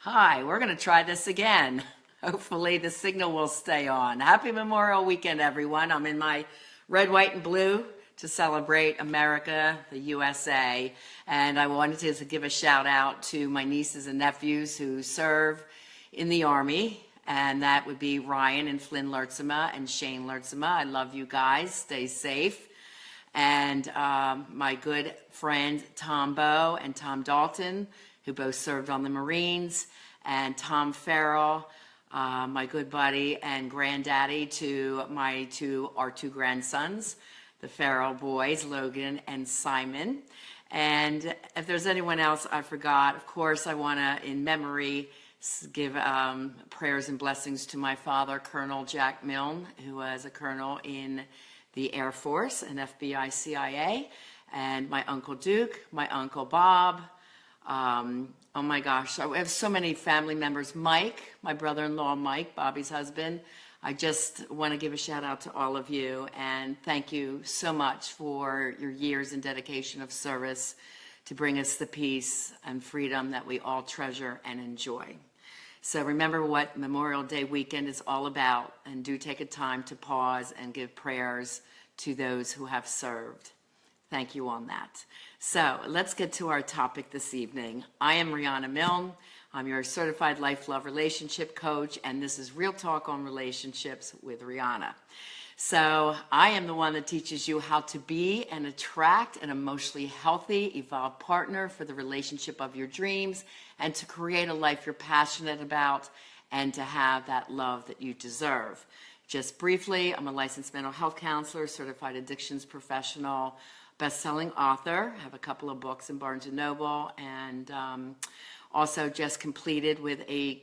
Hi, we're going to try this again. Hopefully the signal will stay on. Happy Memorial Weekend, everyone. I'm in my red, white, and blue to celebrate America, the USA. And I wanted to give a shout out to my nieces and nephews who serve in the Army. And that would be Ryan and Flynn Lertzema and Shane Lertzema. I love you guys. Stay safe. And my good friend Tom Bowe and Tom Dalton, who both served on the Marines, and Tom Farrell, my good buddy and granddaddy to our two grandsons, the Farrell boys, Logan and Simon. And if there's anyone else I forgot, of course, I want to, in memory, give prayers and blessings to my father, Colonel Jack Milne, who was a colonel in the Air Force and FBI CIA, and my Uncle Duke, my Uncle Bob. Oh my gosh, I have so many family members. Mike, my brother-in-law, Mike, Bobby's husband. I just want to give a shout out to all of you and thank you so much for your years and dedication of service to bring us the peace and freedom that we all treasure and enjoy. So remember what Memorial Day weekend is all about, and do take a time to pause and give prayers to those who have served. Thank you on that. So let's get to our topic this evening. I am Riana Milne. I'm your certified life, love, relationship coach, and this is Real Talk on Relationships with Riana. So I am the one that teaches you how to be and attract an emotionally healthy, evolved partner for the relationship of your dreams and to create a life you're passionate about and to have that love that you deserve. Just briefly, I'm a licensed mental health counselor, certified addictions professional, best-selling author. I have a couple of books in Barnes & Noble, and also just completed with a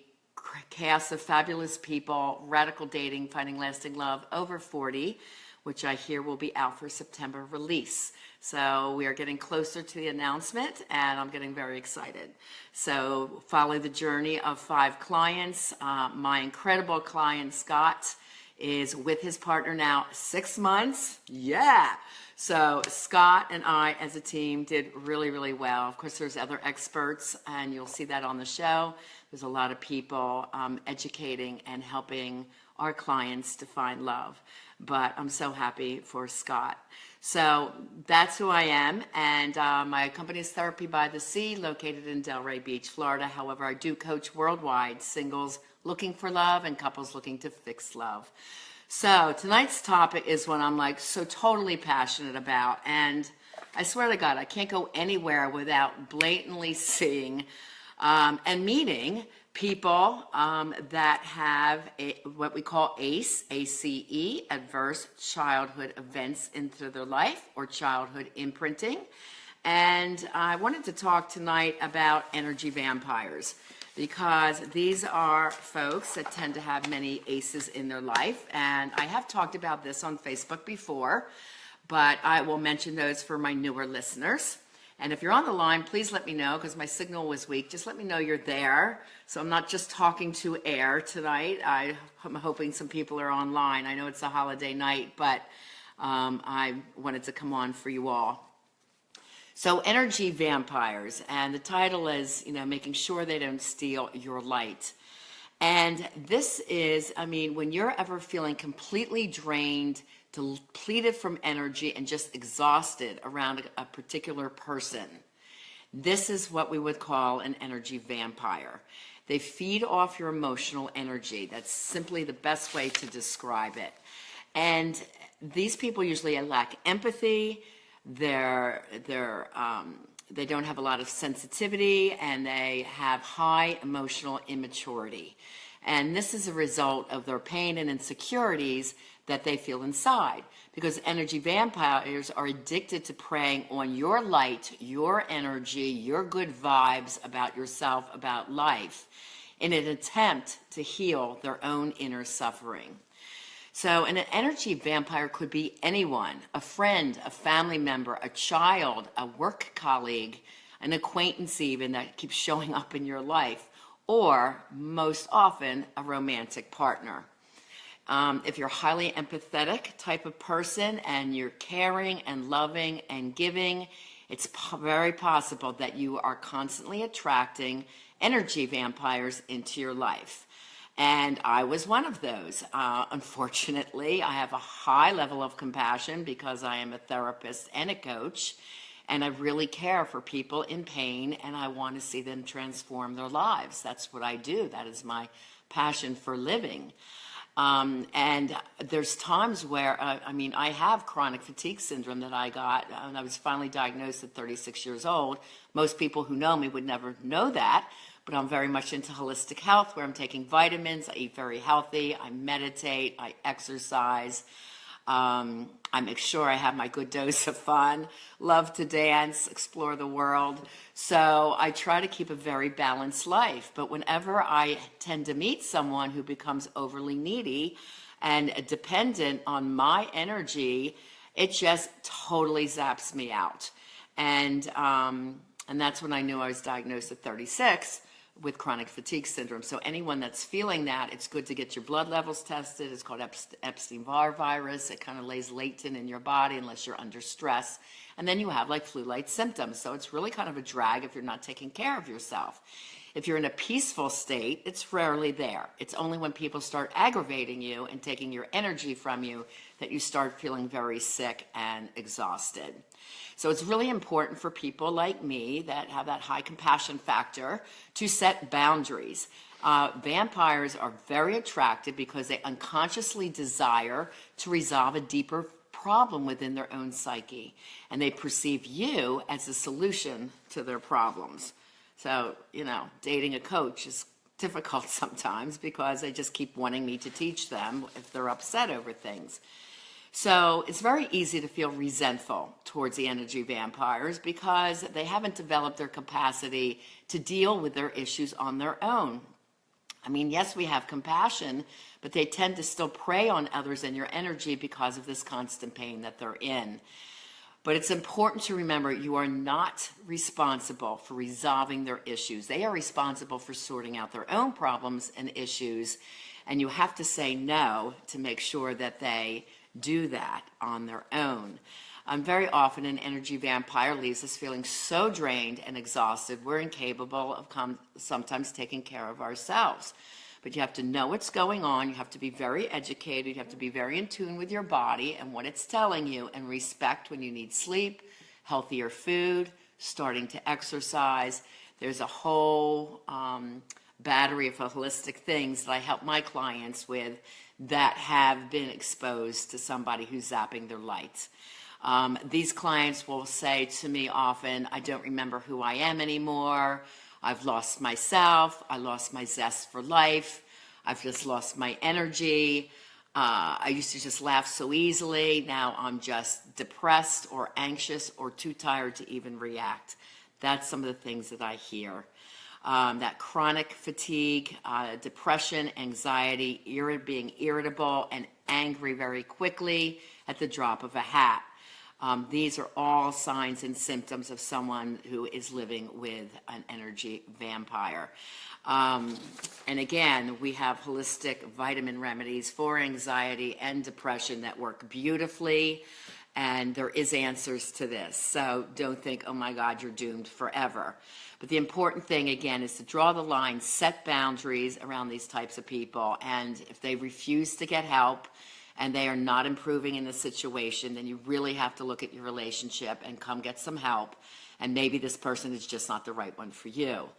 cast of fabulous people, Radical Dating, Finding Lasting Love, Over 40, which I hear will be out for September release. So we are getting closer to the announcement, and I'm getting very excited. So follow the journey of 5 clients. My incredible client, Scott, is with his partner now 6 months. Yeah. So Scott and I as a team did really, really well. Of course, there's other experts, and you'll see that on the show. There's a lot of people educating and helping our clients to find love. But I'm so happy for Scott. So that's who I am. And my company is Therapy by the Sea, located in Delray Beach, Florida. However, I do coach worldwide, singles looking for love and couples looking to fix love. So tonight's topic is one I'm like so totally passionate about, and I swear to God, I can't go anywhere without blatantly seeing and meeting people that have what we call ACE, ACE, adverse childhood events into their life or childhood imprinting. And I wanted to talk tonight about energy vampires, because these are folks that tend to have many aces in their life. And I have talked about this on Facebook before, but I will mention those for my newer listeners. And if you're on the line, please let me know, because my signal was weak. Just let me know you're there, so I'm not just talking to air tonight. I'm hoping some people are online. I know it's a holiday night, but I wanted to come on for you all. So energy vampires, and the title is, making sure they don't steal your light. And this is, when you're ever feeling completely drained, depleted from energy, and just exhausted around a particular person, this is what we would call an energy vampire. They feed off your emotional energy. That's simply the best way to describe it. And these people usually lack empathy. They don't have a lot of sensitivity, and they have high emotional immaturity. And this is a result of their pain and insecurities that they feel inside, because energy vampires are addicted to preying on your light, your energy, your good vibes about yourself, about life, in an attempt to heal their own inner suffering. So an energy vampire could be anyone, a friend, a family member, a child, a work colleague, an acquaintance even that keeps showing up in your life, or most often a romantic partner. If you're a highly empathetic type of person and you're caring and loving and giving, it's very possible that you are constantly attracting energy vampires into your life. And I was one of those. Unfortunately, I have a high level of compassion because I am a therapist and a coach, and I really care for people in pain, and I want to see them transform their lives. That's what I do. That is my passion for living. And there's times where, I have chronic fatigue syndrome that I got, and I was finally diagnosed at 36 years old. Most people who know me would never know that, but I'm very much into holistic health, where I'm taking vitamins, I eat very healthy, I meditate, I exercise. I make sure I have my good dose of fun, love to dance, explore the world. So I try to keep a very balanced life. But whenever I tend to meet someone who becomes overly needy and dependent on my energy, it just totally zaps me out. And that's when I knew I was diagnosed at 36 with chronic fatigue syndrome. So anyone that's feeling that, it's good to get your blood levels tested. It's called Epstein-Barr virus. It kind of lays latent in your body unless you're under stress. And then you have like flu-like symptoms. So it's really kind of a drag if you're not taking care of yourself. If you're in a peaceful state, it's rarely there. It's only when people start aggravating you and taking your energy from you that you start feeling very sick and exhausted. So it's really important for people like me that have that high compassion factor to set boundaries. Vampires are very attractive because they unconsciously desire to resolve a deeper problem within their own psyche, and they perceive you as a solution to their problems. So, dating a coach is difficult sometimes because they just keep wanting me to teach them if they're upset over things. So it's very easy to feel resentful towards the energy vampires because they haven't developed their capacity to deal with their issues on their own. Yes, we have compassion, but they tend to still prey on others and your energy because of this constant pain that they're in. But it's important to remember you are not responsible for resolving their issues. They are responsible for sorting out their own problems and issues, and you have to say no to make sure that they do that on their own. Very often an energy vampire leaves us feeling so drained and exhausted, we're incapable of sometimes taking care of ourselves. But you have to know what's going on. You have to be very educated. You have to be very in tune with your body and what it's telling you, and respect when you need sleep, healthier food, starting to exercise. There's a whole battery of holistic things that I help my clients with that have been exposed to somebody who's zapping their light. These clients will say to me often, I don't remember who I am anymore. I've lost myself. I lost my zest for life. I've just lost my energy. I used to just laugh so easily. Now I'm just depressed or anxious or too tired to even react. That's some of the things that I hear. That chronic fatigue, depression, anxiety, being irritable and angry very quickly at the drop of a hat. These are all signs and symptoms of someone who is living with an energy vampire. And again, we have holistic vitamin remedies for anxiety and depression that work beautifully, and there is answers to this. So don't think, oh my God, you're doomed forever. But the important thing, again, is to draw the line, set boundaries around these types of people, and if they refuse to get help and they are not improving in the situation, then you really have to look at your relationship and come get some help, and maybe this person is just not the right one for you.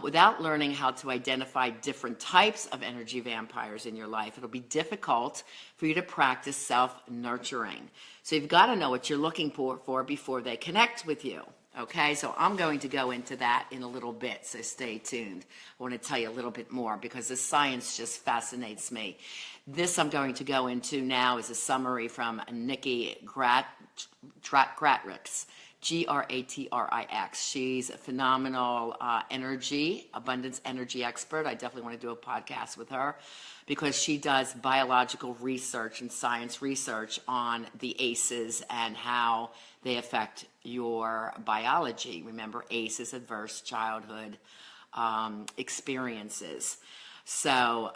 Without learning how to identify different types of energy vampires in your life, it'll be difficult for you to practice self-nurturing. So you've got to know what you're looking for before they connect with you. Okay, so I'm going to go into that in a little bit, so stay tuned. I want to tell you a little bit more because the science just fascinates me. This I'm going to go into now is a summary from Nikki Gratrix, Gratrix. She's a phenomenal abundance energy expert. I definitely want to do a podcast with her because she does biological research and science research on the ACEs and how they affect your biology. Remember, ACEs, adverse childhood experiences. So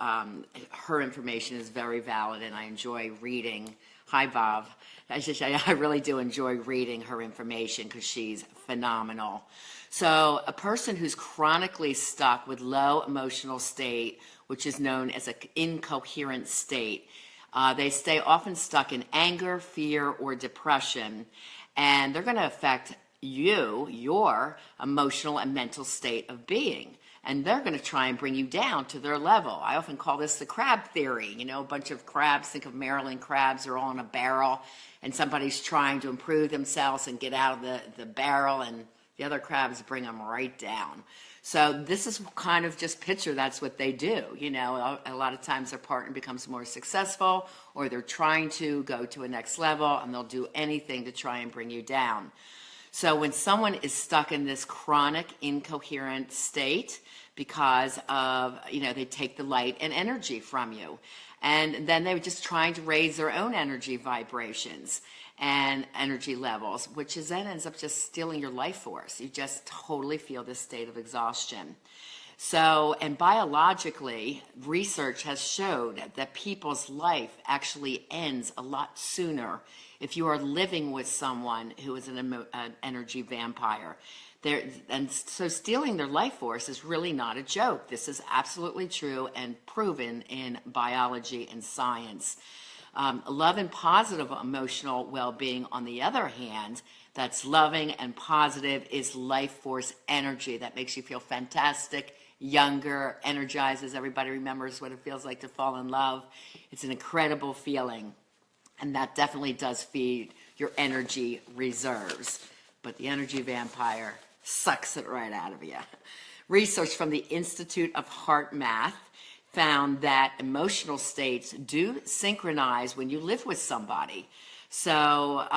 her information is very valid, and I enjoy reading Hi, Bob. I really do enjoy reading her information because she's phenomenal. So a person who's chronically stuck with low emotional state, which is known as an incoherent state, they stay often stuck in anger, fear, or depression, and they're going to affect your emotional and mental state of being. And they're going to try and bring you down to their level. I often call this the crab theory. You know, a bunch of crabs, think of Maryland crabs, are all in a barrel, and somebody's trying to improve themselves and get out of the barrel, and the other crabs bring them right down. So this is kind of just picture that's what they do. You know, a lot of times their partner becomes more successful, or they're trying to go to a next level, and they'll do anything to try and bring you down. So when someone is stuck in this chronic incoherent state because of, you know, they take the light and energy from you, and then they're just trying to raise their own energy vibrations and energy levels, which is then ends up just stealing your life force. You just totally feel this state of exhaustion. So, and biologically, research has showed that people's life actually ends a lot sooner if you are living with someone who is an energy vampire. And so stealing their life force is really not a joke. This is absolutely true and proven in biology and science. Love and positive emotional well-being, on the other hand, that's loving and positive, is life force energy that makes you feel fantastic, younger, energizes. Everybody remembers what it feels like to fall in love. It's an incredible feeling, and that definitely does feed your energy reserves. But the energy vampire sucks it right out of you. Research from the Institute of Heart Math found that emotional states do synchronize when you live with somebody. So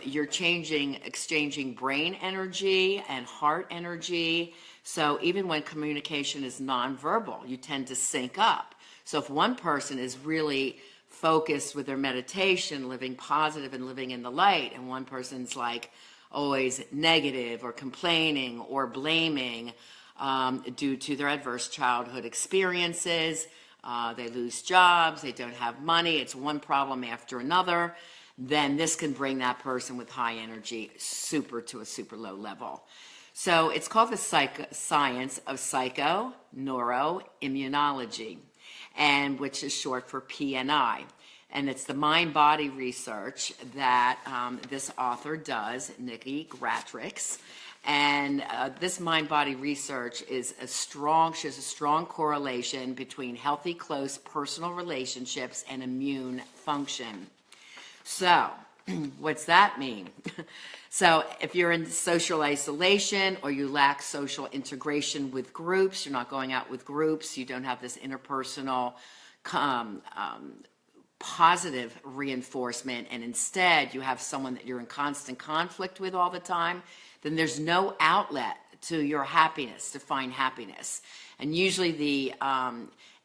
you're exchanging brain energy and heart energy. So even when communication is nonverbal, you tend to sync up. So if one person is really focused with their meditation, living positive and living in the light, and one person's like always negative or complaining or blaming due to their adverse childhood experiences, they lose jobs, they don't have money, it's one problem after another, then this can bring that person with high energy to a super low level. So it's called the science of psychoneuroimmunology, and which is short for PNI. And it's the mind-body research that this author does, Nikki Gratrix. And this mind-body research shows a strong correlation between healthy, close personal relationships and immune function. So, what's that mean? So, if you're in social isolation or you lack social integration with groups, you're not going out with groups, you don't have this interpersonal positive reinforcement, and instead you have someone that you're in constant conflict with all the time, then there's no outlet to your happiness, to find happiness. And usually the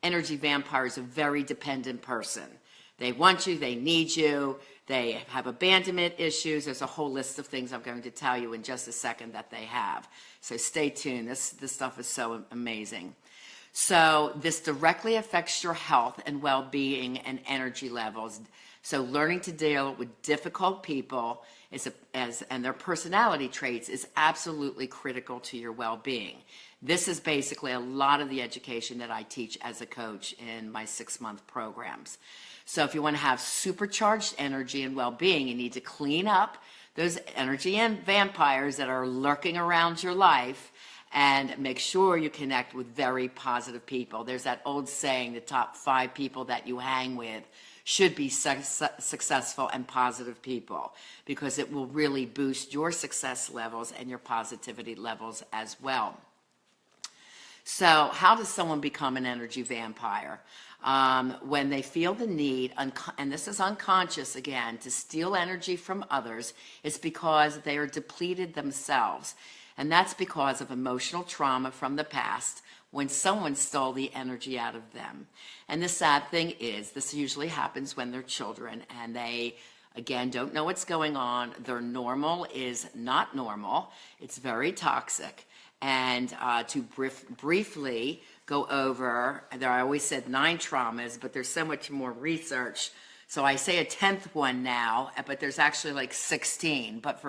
energy vampire is a very dependent person. They want you, they need you, they have abandonment issues. There's a whole list of things I'm going to tell you in just a second that they have. So stay tuned. This stuff is so amazing. So this directly affects your health and well-being and energy levels. So learning to deal with difficult people and their personality traits is absolutely critical to your well-being. This is basically a lot of the education that I teach as a coach in my 6-month programs. So if you want to have supercharged energy and well-being, you need to clean up those energy and vampires that are lurking around your life, and make sure you connect with very positive people. There's that old saying, the top 5 people that you hang with should be successful and positive people, because it will really boost your success levels and your positivity levels as well. So how does someone become an energy vampire? When they feel the need, and this is unconscious again, to steal energy from others, it's because they are depleted themselves. And that's because of emotional trauma from the past, when someone stole the energy out of them. And the sad thing is, this usually happens when they're children and they, again, don't know what's going on. Their normal is not normal. It's very toxic. And to briefly go over, I always said 9 traumas, but there's so much more research So I say a 10th one now, but there's actually like 16. But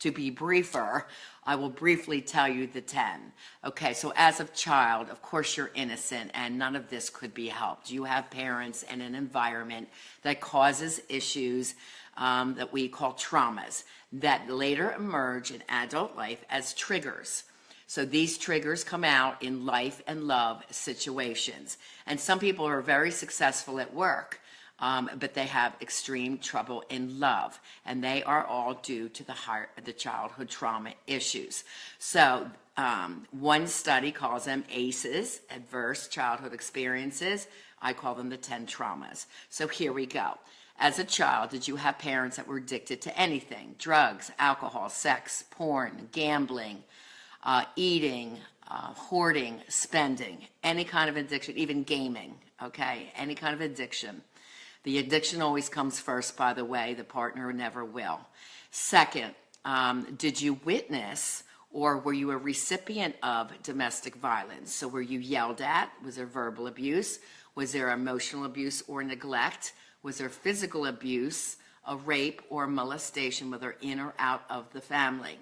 to be briefer, I will briefly tell you the 10. Okay, so as a child, of course you're innocent and none of this could be helped. You have parents and an environment that causes issues that we call traumas that later emerge in adult life as triggers. So these triggers come out in life and love situations. And some people are very successful at work, but they have extreme trouble in love. And they are all due to the childhood trauma issues. So one study calls them ACEs, adverse childhood experiences. I call them the 10 traumas. So here we go. As a child, did you have parents that were addicted to anything? Drugs, alcohol, sex, porn, gambling, eating, hoarding, spending, any kind of addiction, even gaming, okay? Any kind of addiction. The addiction always comes first, by the way. The partner never will. Second, did you witness or were you a recipient of domestic violence? So were you yelled at? Was there verbal abuse? Was there emotional abuse or neglect? Was there physical abuse, a rape or molestation, whether in or out of the family?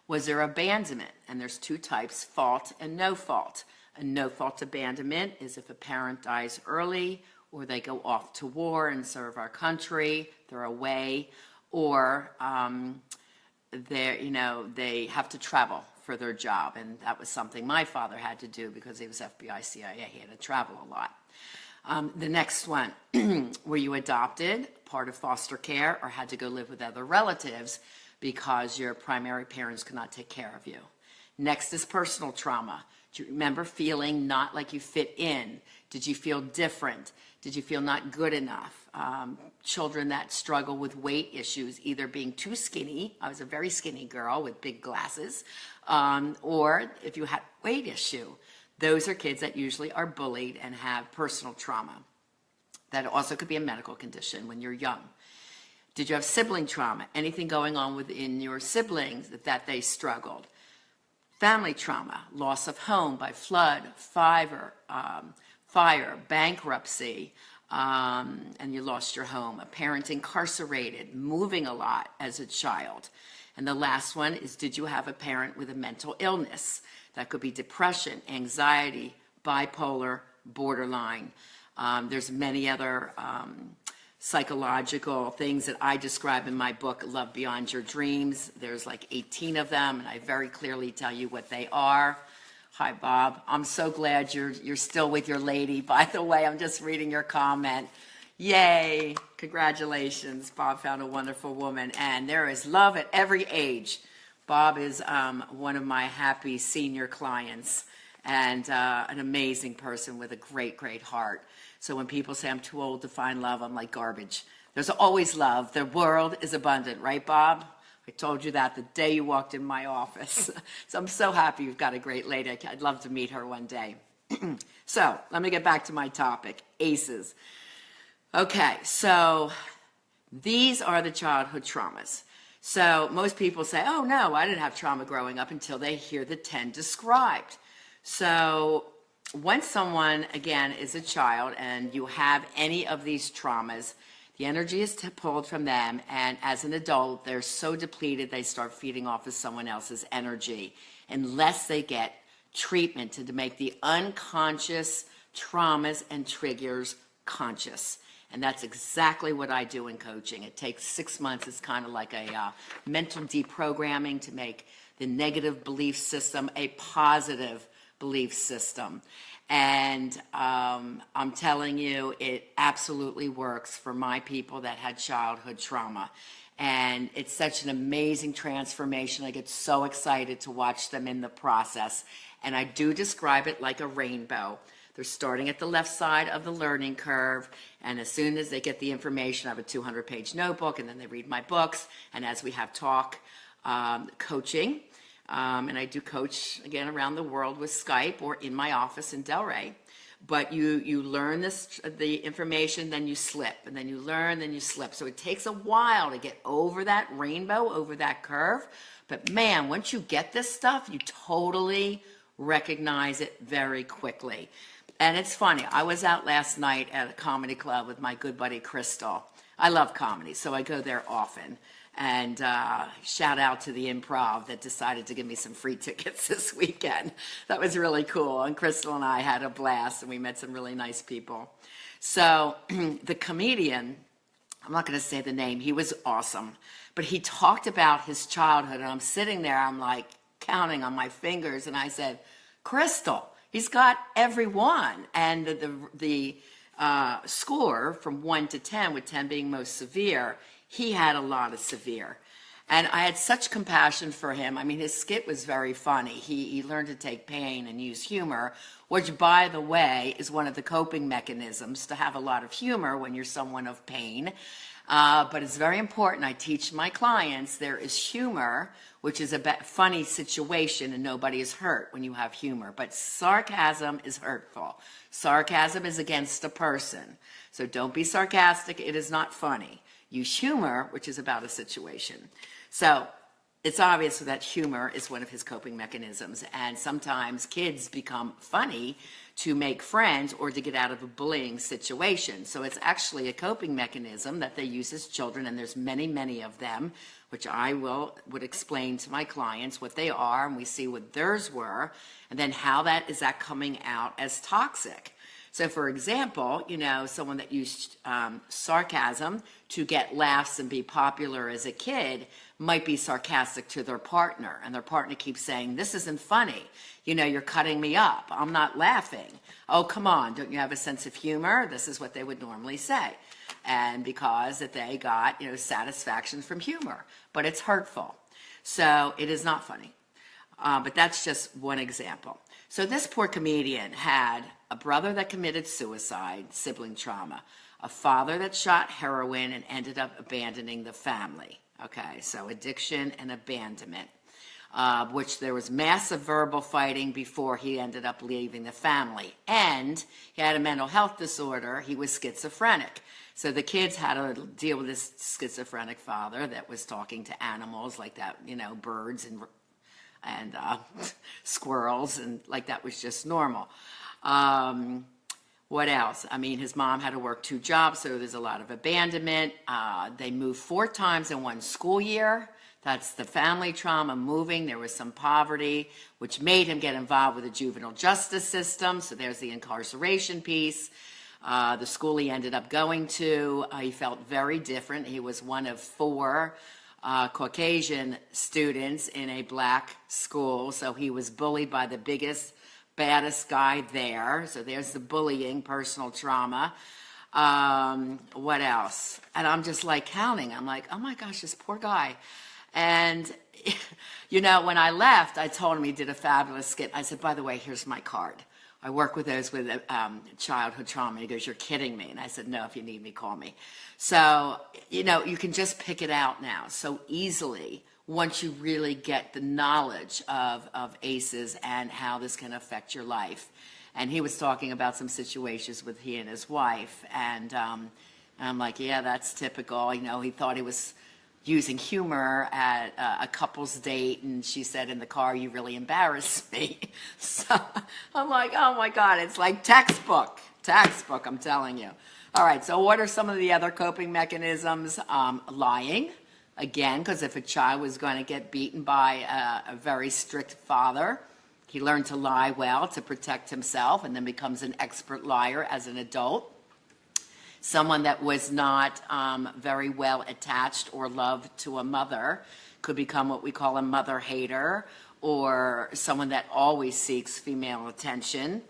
Was there abandonment? And there's two types, fault and no fault. A no fault abandonment is if a parent dies early or they go off to war and serve our country, they're away, or they have to travel for their job. And that was something my father had to do because he was FBI, CIA. He had to travel a lot. The next one, were you adopted, part of foster care, or had to go live with other relatives because your primary parents could not take care of you? Next is personal trauma. Do you remember feeling not like you fit in? Did you feel different? Did you feel not good enough? Children that struggle with weight issues, either being too skinny, I was a very skinny girl with big glasses, or if you had a weight issue. Those are kids that usually are bullied and have personal trauma. That also could be a medical condition when you're young. Did you have sibling trauma? Anything going on within your siblings that they struggled? Family trauma, loss of home by flood, fire, bankruptcy, and you lost your home. A parent incarcerated, moving a lot as a child. And the last one is, did you have a parent with a mental illness? That could be depression, anxiety, bipolar, borderline. There's many other psychological things that I describe in my book, Love Beyond Your Dreams. There's like 18 of them, and I very clearly tell you what they are. Hi, Bob. I'm so glad you're still with your lady. By the way, I'm just reading your comment. Yay. Congratulations. Bob found a wonderful woman, and there is love at every age. Bob is one of my happy senior clients and an amazing person with a great, great heart. So when people say I'm too old to find love, I'm like garbage. There's always love. The world is abundant, right, Bob? I told you that the day you walked in my office. So I'm so happy you've got a great lady. I'd love to meet her one day. So let me get back to my topic, ACEs. Okay, so these are the childhood traumas. So most people say, oh no, I didn't have trauma growing up, until they hear the 10 described. So once someone, again, is a child and you have any of these traumas, the energy is pulled from them, and as an adult, they're so depleted they start feeding off of someone else's energy unless they get treatment to make the unconscious traumas and triggers conscious. And that's exactly what I do in coaching. It takes 6 months. It's kind of like a mental deprogramming to make the negative belief system a positive belief system. And I'm telling you, it absolutely works for my people that had childhood trauma. And it's such an amazing transformation. I get so excited to watch them in the process. And I do describe it like a rainbow. They're starting at the left side of the learning curve, and as soon as they get the information, I have a 200-page notebook, and then they read my books, and as we have talk, coaching, and I do coach, again, around the world with Skype or in my office in Delray, but you learn the information, then you slip, and then you learn, then you slip. So it takes a while to get over that rainbow, over that curve, but man, once you get this stuff, you totally recognize it very quickly. And it's funny, I was out last night at a comedy club with my good buddy Crystal. I love comedy, so I go there often. And shout out to the Improv that decided to give me some free tickets this weekend. That was really cool. And Crystal and I had a blast, and we met some really nice people. So the comedian, I'm not going to say the name, he was awesome. But he talked about his childhood, and I'm sitting there, I'm like counting on my fingers, and I said, Crystal, he's got every one. And the score from 1 to 10, with 10 being most severe, he had a lot of severe. And I had such compassion for him. I mean, his skit was very funny. He learned to take pain and use humor, which, by the way, is one of the coping mechanisms, to have a lot of humor when you're someone of pain. But it's very important. I teach my clients there is humor, which is a funny situation, and nobody is hurt when you have humor. But sarcasm is hurtful. Sarcasm is against a person. So don't be sarcastic. It is not funny. Use humor, which is about a situation. So it's obvious that humor is one of his coping mechanisms. And sometimes kids become funny to make friends or to get out of a bullying situation. So it's actually a coping mechanism that they use as children, and there's many, many of them, which I would explain to my clients what they are, and we see what theirs were, and then how that is coming out as toxic. So for example, someone that used sarcasm to get laughs and be popular as a kid might be sarcastic to their partner, and their partner keeps saying, this isn't funny. You're cutting me up. I'm not laughing. Oh, come on. Don't you have a sense of humor? This is what they would normally say. And because that they got, satisfaction from humor, but it's hurtful. So it is not funny. But that's just one example. So this poor comedian had a brother that committed suicide, sibling trauma, a father that shot heroin and ended up abandoning the family. Okay, so addiction and abandonment, which there was massive verbal fighting before he ended up leaving the family. And he had a mental health disorder. He was schizophrenic. So the kids had to deal with this schizophrenic father that was talking to animals like that, birds and squirrels, and like that was just normal. What else? I mean, his mom had to work 2 jobs, so there's a lot of abandonment. They moved 4 times in 1 school year. That's the family trauma, moving. There was some poverty, which made him get involved with the juvenile justice system. So there's the incarceration piece. The school he ended up going to, he felt very different. He was one of 4 Caucasian students in a black school, so he was bullied by the biggest, baddest guy there. So there's the bullying, personal trauma. What else? And I'm just like counting. I'm like, oh my gosh, this poor guy. And, when I left, I told him he did a fabulous skit. I said, by the way, here's my card. I work with those with childhood trauma. He goes, you're kidding me. And I said, no, if you need me, call me. So, you can just pick it out now so easily once you really get the knowledge of ACEs and how this can affect your life. And he was talking about some situations with he and his wife. And I'm like, yeah, that's typical. He thought he was using humor at a couple's date, and she said in the car, you really embarrassed me. So I'm like, oh my God, it's like textbook, I'm telling you. All right, so what are some of the other coping mechanisms? Lying, again, because if a child was going to get beaten by a very strict father, he learned to lie well to protect himself and then becomes an expert liar as an adult. Someone that was not very well attached or loved to a mother could become what we call a mother hater, or someone that always seeks female attention.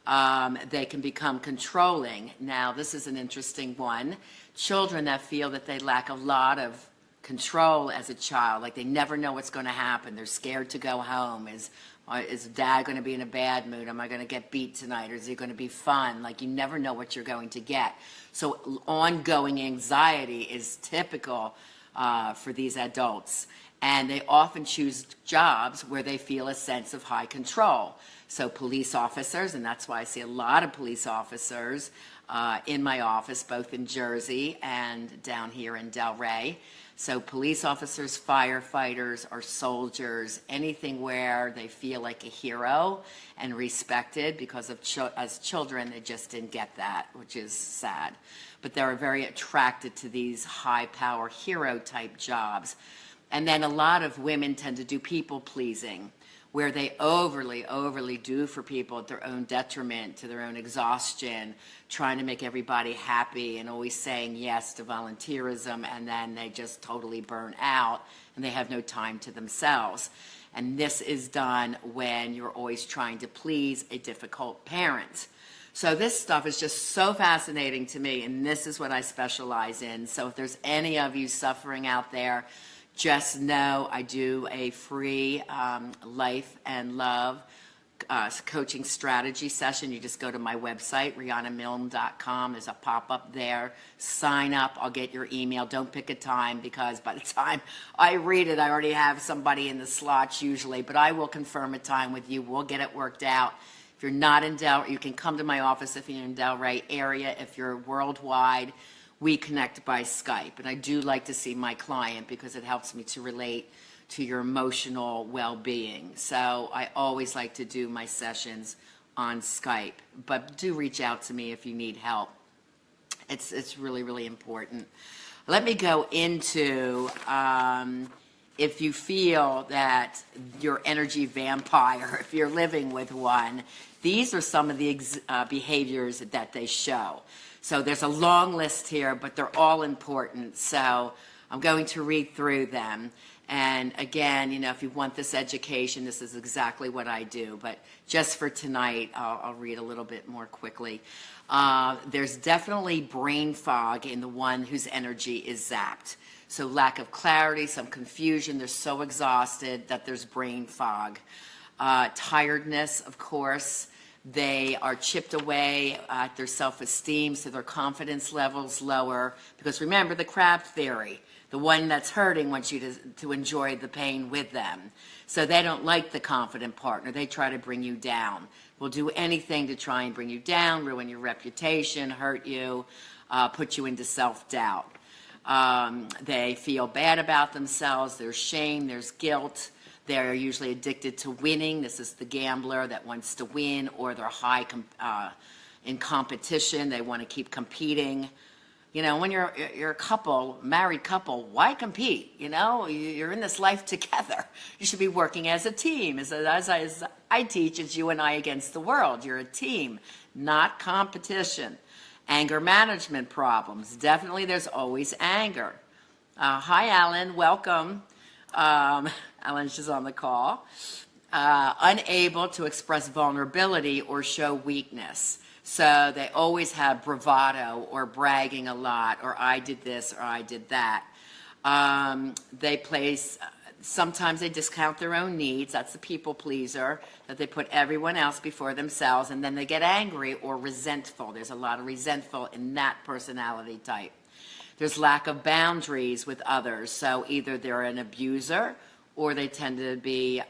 They can become controlling. Now, this is an interesting one. Children that feel that they lack a lot of control as a child, like they never know what's going to happen. They're scared to go home. Is dad going to be in a bad mood? Am I going to get beat tonight? Or is it going to be fun? Like, you never know what you're going to get. So ongoing anxiety is typical for these adults. And they often choose jobs where they feel a sense of high control. So police officers, and that's why I see a lot of police officers in my office, both in Jersey and down here in Delray. So police officers, firefighters, or soldiers, anything where they feel like a hero and respected, because as children they just didn't get that, which is sad. But they're very attracted to these high-power hero-type jobs. And then a lot of women tend to do people-pleasing, where they overly do for people at their own detriment, to their own exhaustion, trying to make everybody happy and always saying yes to volunteerism, and then they just totally burn out and they have no time to themselves. And this is done when you're always trying to please a difficult parent. So this stuff is just so fascinating to me, and this is what I specialize in. So if there's any of you suffering out there, just know I do a free life and love coaching strategy session. You just go to my website, rianamilne.com. There's a pop-up there. Sign up. I'll get your email. Don't pick a time, because by the time I read it, I already have somebody in the slots usually. But I will confirm a time with you. We'll get it worked out. If you're not in Delray, you can come to my office if you're in Delray area. If you're worldwide, we connect by Skype. And I do like to see my client because it helps me to relate to your emotional well-being. So I always like to do my sessions on Skype. But do reach out to me if you need help. It's really, really important. Let me go into if you feel that your energy vampire, if you're living with one, these are some of the behaviors that they show. So there's a long list here, but they're all important. So I'm going to read through them. And again, if you want this education, this is exactly what I do. But just for tonight, I'll read a little bit more quickly. There's definitely brain fog in the one whose energy is zapped. So lack of clarity, some confusion. They're so exhausted that there's brain fog. Tiredness, of course. They are chipped away at their self-esteem, so their confidence levels lower. Because remember the crab theory. The one that's hurting wants you to enjoy the pain with them. So they don't like the confident partner. They try to bring you down. Will do anything to try and bring you down, ruin your reputation, hurt you, put you into self-doubt. They feel bad about themselves. There's shame. There's guilt. They're usually addicted to winning. This is the gambler that wants to win, or they're high in competition. They want to keep competing. When you're a couple, married couple, why compete? You're in this life together. You should be working as a team. As I teach, it's you and I against the world. You're a team, not competition. Anger management problems. Definitely there's always anger. Hi, Alan. Welcome. Alan's just on the call. Unable to express vulnerability or show weakness. So they always have bravado or bragging a lot, or I did this or I did that. Sometimes they discount their own needs. That's the people pleaser, that they put everyone else before themselves, and then they get angry or resentful. There's a lot of resentful in that personality type. There's lack of boundaries with others. So either they're an abuser or they tend to be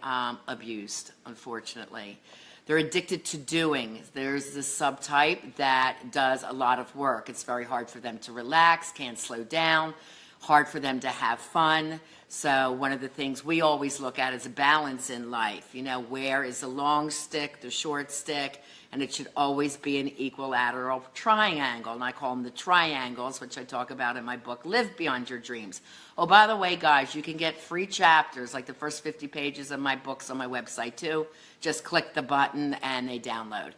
abused, unfortunately. They're addicted to doing. There's this subtype that does a lot of work. It's very hard for them to relax, can't slow down, hard for them to have fun. So one of the things we always look at is a balance in life. Where is the long stick, the short stick, and it should always be an equilateral triangle. And I call them the triangles, which I talk about in my book, Live Beyond Your Dreams. Oh, by the way, guys, you can get free chapters, like the first 50 pages of my books on my website too. Just click the button and they download.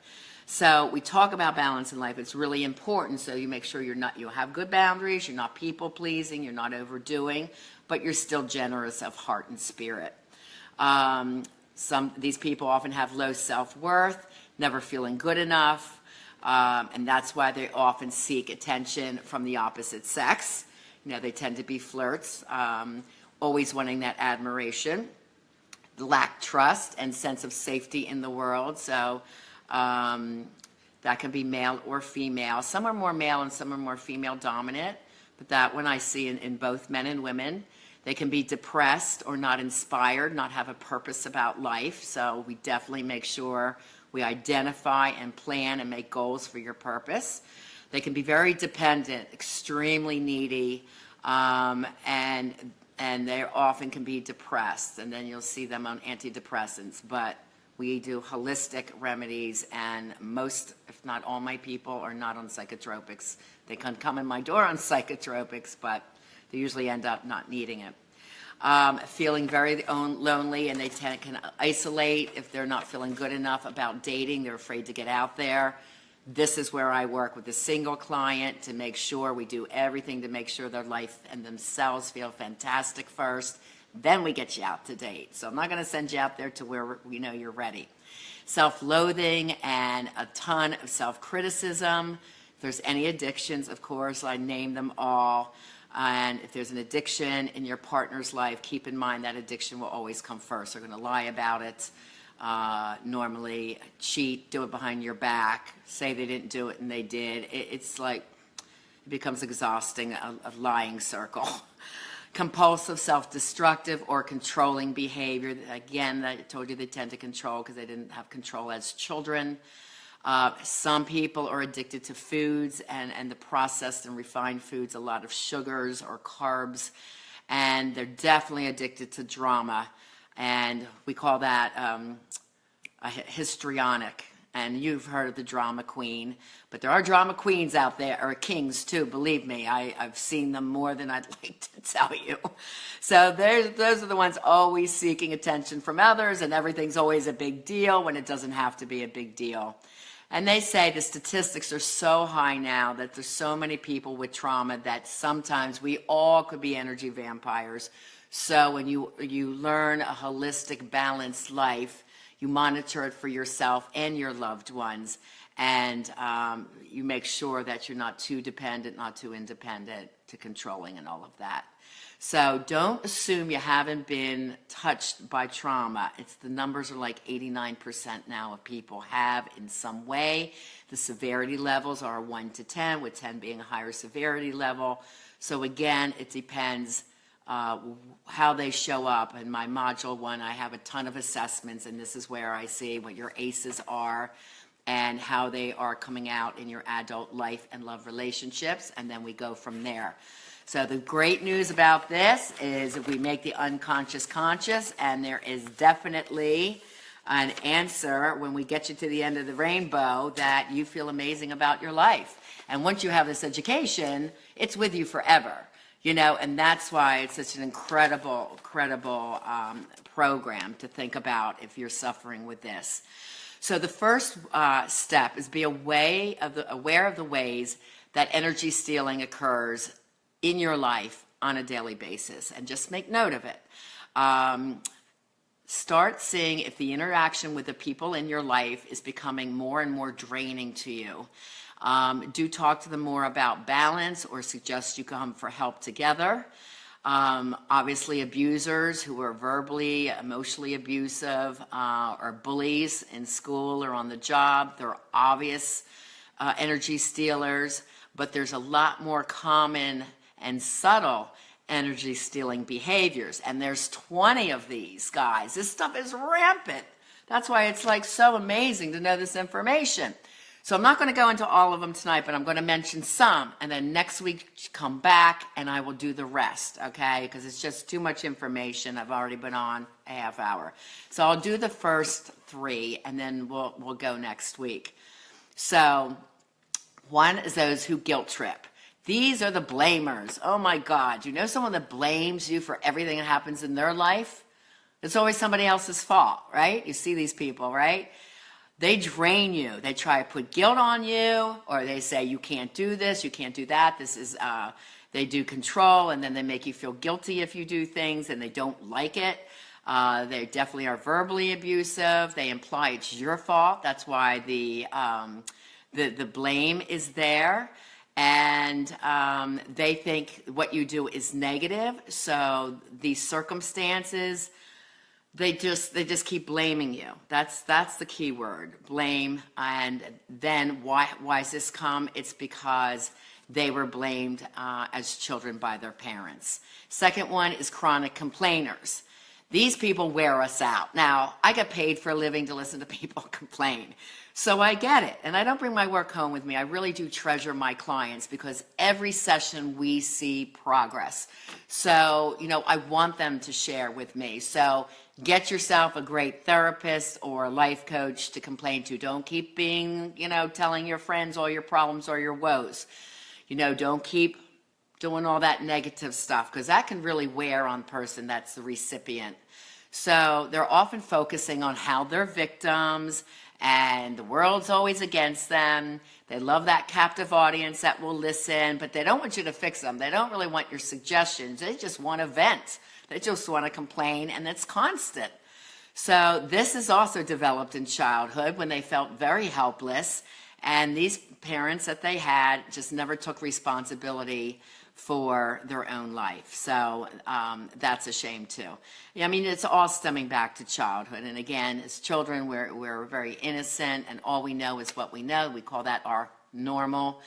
So we talk about balance in life. It's really important. So you make sure you have good boundaries, you're not people pleasing, you're not overdoing, but you're still generous of heart and spirit. These people often have low self-worth, never feeling good enough, and that's why they often seek attention from the opposite sex. They tend to be flirts, always wanting that admiration, lack trust and sense of safety in the world. So that can be male or female. Some are more male and some are more female dominant, but that one I see in both men and women. They can be depressed or not inspired, not have a purpose about life. So we definitely make sure we identify and plan and make goals for your purpose. They can be very dependent, extremely needy, and they often can be depressed. And then you'll see them on antidepressants. But we do holistic remedies, and most, if not all my people are not on psychotropics. They can come in my door on psychotropics, but they usually end up not needing it. Feeling very lonely, and they can isolate if they're not feeling good enough about dating. They're afraid to get out there. This is where I work with a single client to make sure we do everything to make sure their life and themselves feel fantastic first. Then we get you out to date. So I'm not going to send you out there to where we know you're ready. Self-loathing and a ton of self-criticism. If there's any addictions, of course, I name them all. And if there's an addiction in your partner's life, keep in mind that addiction will always come first. They're going to lie about it, normally cheat, do it behind your back, say they didn't do it and they did. It's like, it becomes exhausting, a lying circle. Compulsive, self-destructive, or controlling behavior. Again, I told you they tend to control because they didn't have control as children. Some people are addicted to foods and the processed and refined foods, a lot of sugars or carbs, and they're definitely addicted to drama, and we call that histrionic. And you've heard of the drama queen, but there are drama queens out there, or kings too, believe me. I've seen them more than I'd like to tell you. So those are the ones always seeking attention from others, and everything's always a big deal when it doesn't have to be a big deal. And they say the statistics are so high now that there's so many people with trauma that sometimes we all could be energy vampires. So when you learn a holistic, balanced life, you monitor it for yourself and your loved ones, and you make sure that you're not too dependent, not too independent, to controlling and all of that. So don't assume you haven't been touched by trauma. The numbers are like 89% now of people have in some way. The severity levels are 1 to 10, with 10 being a higher severity level. So again, it depends how they show up. In my module 1, I have a ton of assessments, and this is where I see what your ACEs are and how they are coming out in your adult life and love relationships, and then we go from there. So the great news about this is we make the unconscious conscious, and there is definitely an answer when we get you to the end of the rainbow that you feel amazing about your life. And once you have this education, it's with you forever. And that's why it's such an incredible program to think about if you're suffering with this. So the first step is be aware of the ways that energy stealing occurs in your life on a daily basis, and just make note of it. Start seeing if the interaction with the people in your life is becoming more and more draining to you. Do talk to them more about balance, or suggest you come for help together. Obviously, abusers who are verbally, emotionally abusive, or bullies in school or on the job, they're obvious energy stealers, but there's a lot more common and subtle energy stealing behaviors, and there's 20 of these guys. This stuff is rampant. That's why it's like so amazing to know this information. So I'm not going to go into all of them tonight, but I'm going to mention some, and then next week come back and I will do the rest, okay? Because it's just too much information. I've already been on a half hour. So I'll do the first 3, and then we'll go next week. So one is those who guilt trip. These are the blamers. Oh my God, you know someone that blames you for everything that happens in their life? It's always somebody else's fault, right? You see these people, right? They drain you. They try to put guilt on you, or they say you can't do this, you can't do that. They do control, and then they make you feel guilty if you do things, and they don't like it. They definitely are verbally abusive. They imply it's your fault. That's why the blame is there. And they think what you do is negative. So these circumstances, they just keep blaming you. That's the key word, blame. And then why does this come? It's because they were blamed as children by their parents. Second one is chronic complainers. These people wear us out. Now, I get paid for a living to listen to people complain. So I get it. And I don't bring my work home with me. I really do treasure my clients because every session we see progress. So, I want them to share with me. So get yourself a great therapist or a life coach to complain to. Don't keep being, telling your friends all your problems or your woes. Don't keep doing all that negative stuff because that can really wear on the person that's the recipient. So they're often focusing on how they're victims and the world's always against them. They love that captive audience that will listen, but they don't want you to fix them. They don't really want your suggestions. They just want to vent. They just want to complain, and it's constant. So this is also developed in childhood when they felt very helpless, and these parents that they had just never took responsibility for their own life. So that's a shame too. It's all stemming back to childhood. And again, as children, we're very innocent and all we know is what we know. We call that our normal.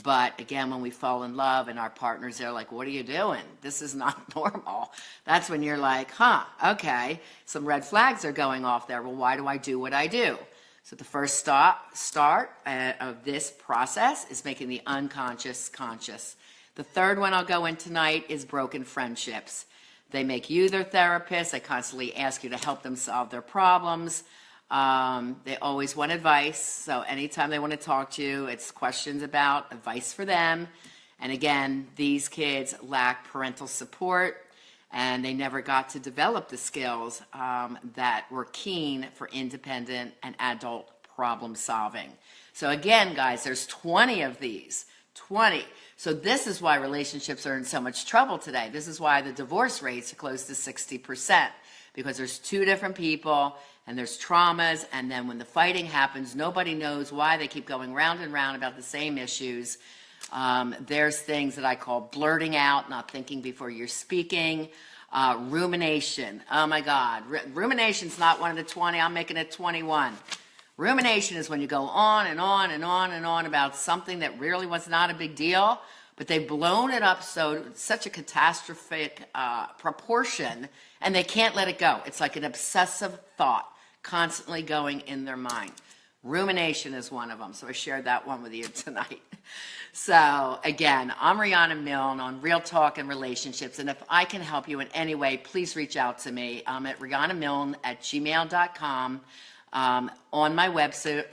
But again, when we fall in love and our partners are like, what are you doing? This is not normal. That's when you're like, okay, some red flags are going off there. Well, why do I do what I do? So the first start of this process is making the unconscious conscious. The third one I'll go in tonight is broken friendships. They make you their therapist. They constantly ask you to help them solve their problems. They always want advice. So anytime they want to talk to you, it's questions about advice for them. And again, these kids lack parental support and they never got to develop the skills that were keen for independent and adult problem solving. So again, guys, there's 20 of these. 20. So this is why relationships are in so much trouble today. This is why the divorce rates are close to 60%, because there's two different people and there's traumas, and then when the fighting happens, nobody knows why they keep going round and round about the same issues. There's things that I call blurting out, not thinking before you're speaking. Rumination. Oh my God. Rumination's not one of the 20. I'm making it 21. Rumination is when you go on and on and on and on about something that really was not a big deal, but they've blown it up such a catastrophic proportion, and they can't let it go. It's like an obsessive thought constantly going in their mind. Rumination is one of them, so I shared that one with you tonight. So again, I'm Riana Milne on Real Talk and Relationships, and if I can help you in any way, please reach out to me. I'm at rianamilne@gmail.com. On my website,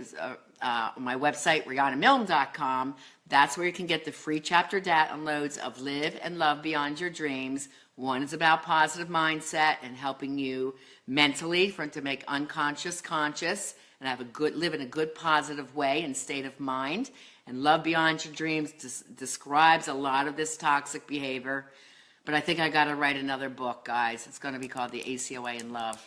rianamilne.com, that's where you can get the free chapter downloads of Live and Love Beyond Your Dreams. One is about positive mindset and helping you mentally to make unconscious conscious and live in a good positive way and state of mind. And Love Beyond Your Dreams describes a lot of this toxic behavior. But I think I got to write another book, guys. It's going to be called The ACOA in Love.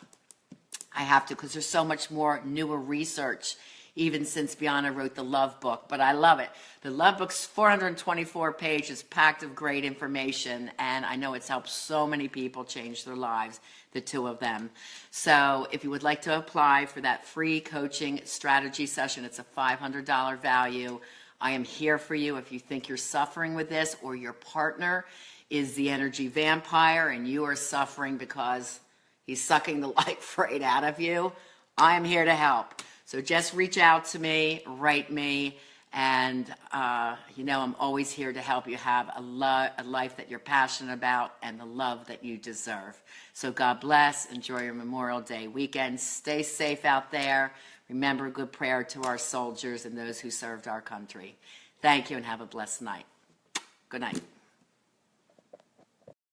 I have to, because there's so much more newer research, even since Bianna wrote the Love book, but I love it. The Love book's 424 pages, packed of great information, and I know it's helped so many people change their lives, the two of them. So if you would like to apply for that free coaching strategy session, it's a $500 value. I am here for you if you think you're suffering with this, or your partner is the energy vampire and you are suffering because he's sucking the life right out of you. I am here to help. So just reach out to me, write me, and I'm always here to help you have a life that you're passionate about and the love that you deserve. So God bless. Enjoy your Memorial Day weekend. Stay safe out there. Remember, good prayer to our soldiers and those who served our country. Thank you and have a blessed night. Good night.